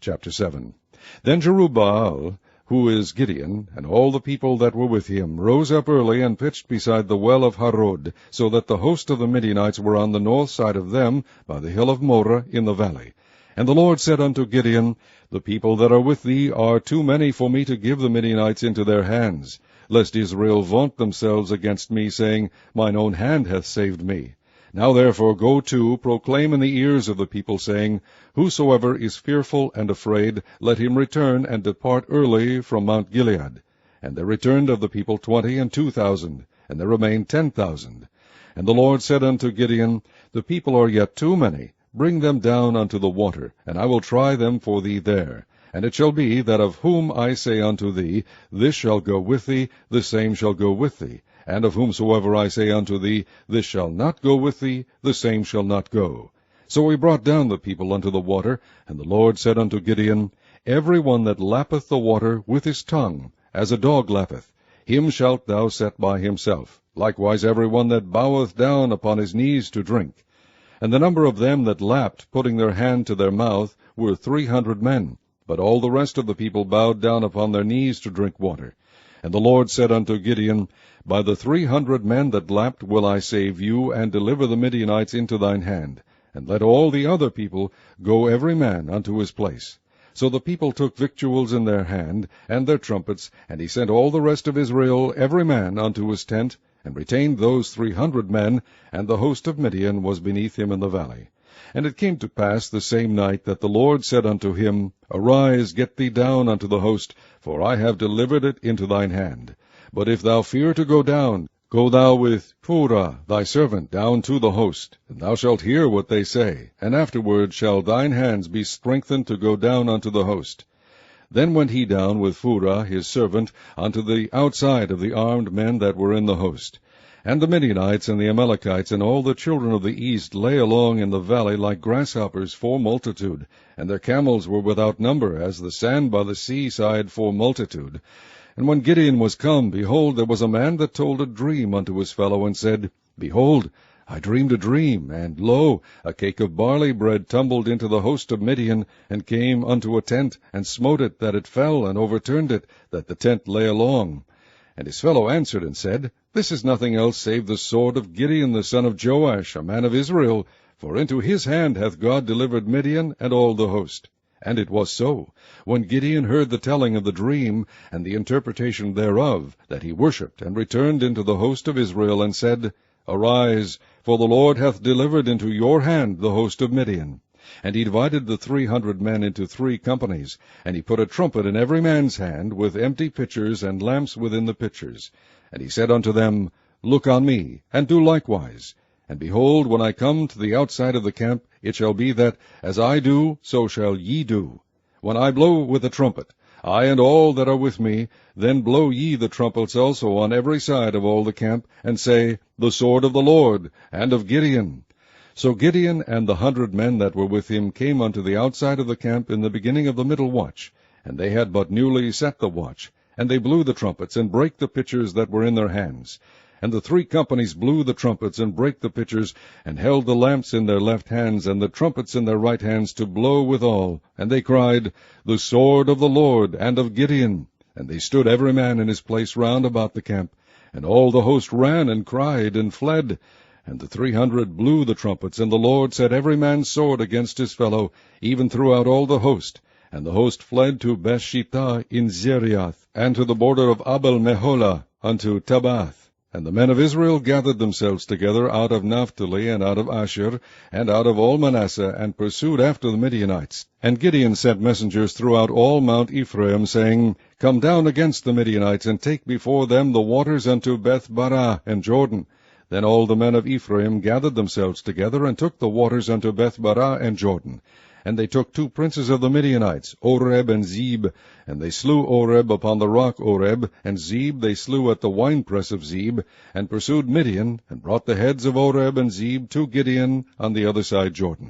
Chapter 7. Then Jerubbaal, who is Gideon, and all the people that were with him, rose up early and pitched beside the well of Harod, so that the host of the Midianites were on the north side of them, by the hill of Moreh in the valley. And the Lord said unto Gideon, The people that are with thee are too many for me to give the Midianites into their hands, lest Israel vaunt themselves against me, saying, Mine own hand hath saved me. Now therefore go to, proclaim in the ears of the people, saying, Whosoever is fearful and afraid, let him return and depart early from Mount Gilead. And there returned of the people 22,000, and there remained 10,000. And the Lord said unto Gideon, The people are yet too many. Bring them down unto the water, and I will try them for thee there. And it shall be that of whom I say unto thee, This shall go with thee, the same shall go with thee. And of whomsoever I say unto thee, This shall not go with thee, the same shall not go. So he brought down the people unto the water, and the Lord said unto Gideon, Every one that lappeth the water with his tongue, as a dog lappeth, him shalt thou set by himself. Likewise every one that boweth down upon his knees to drink. And the number of them that lapped, putting their hand to their mouth, were 300 men. But all the rest of the people bowed down upon their knees to drink water. And the Lord said unto Gideon, By the 300 men that lapped will I save you, and deliver the Midianites into thine hand. And let all the other people go every man unto his place. So the people took victuals in their hand, and their trumpets, and he sent all the rest of Israel every man unto his tent, and retained those 300 men, and the host of Midian was beneath him in the valley. And it came to pass the same night that the Lord said unto him, Arise, get thee down unto the host, for I have delivered it into thine hand. But if thou fear to go down, go thou with Phurah thy servant down to the host, and thou shalt hear what they say, and afterward shall thine hands be strengthened to go down unto the host. Then went he down with Phurah his servant unto the outside of the armed men that were in the host. And the Midianites and the Amalekites and all the children of the east lay along in the valley like grasshoppers for multitude, and their camels were without number, as the sand by the sea side for multitude. And when Gideon was come, behold, there was a man that told a dream unto his fellow, and said, Behold, I dreamed a dream, and lo, a cake of barley bread tumbled into the host of Midian, and came unto a tent, and smote it, that it fell, and overturned it, that the tent lay along. And his fellow answered and said, This is nothing else save the sword of Gideon the son of Joash, a man of Israel, for into his hand hath God delivered Midian and all the host. And it was so, when Gideon heard the telling of the dream, and the interpretation thereof, that he worshipped, and returned into the host of Israel, and said, Arise, for the Lord hath delivered into your hand the host of Midian. And he divided the 300 men into 3 companies, and he put a trumpet in every man's hand, with empty pitchers and lamps within the pitchers. And he said unto them, Look on me, and do likewise. And behold, when I come to the outside of the camp, it shall be that, as I do, so shall ye do. When I blow with the trumpet, I and all that are with me, then blow ye the trumpets also on every side of all the camp, and say, The sword of the Lord, and of Gideon. So Gideon and the 100 men that were with him came unto the outside of the camp in the beginning of the middle watch, and they had but newly set the watch. And they blew the trumpets, and brake the pitchers that were in their hands. And the 3 companies blew the trumpets, and brake the pitchers, and held the lamps in their left hands, and the trumpets in their right hands, to blow withal. And they cried, The sword of the Lord, and of Gideon. And they stood every man in his place round about the camp. And all the host ran, and cried, and fled. And the 300 blew the trumpets, and the Lord set every man's sword against his fellow, even throughout all the host. And the host fled to Bethshittah in Zeriath, and to the border of Abel-Meholah, unto Tabath. And the men of Israel gathered themselves together out of Naphtali, and out of Asher, and out of all Manasseh, and pursued after the Midianites. And Gideon sent messengers throughout all Mount Ephraim, saying, Come down against the Midianites, and take before them the waters unto Beth-barah and Jordan. Then all the men of Ephraim gathered themselves together, and took the waters unto Beth-barah and Jordan. And they took 2 princes of the Midianites, Oreb and Zeb. And they slew Oreb upon the rock Oreb, and Zeb they slew at the winepress of Zeb, and pursued Midian, and brought the heads of Oreb and Zeb to Gideon on the other side Jordan.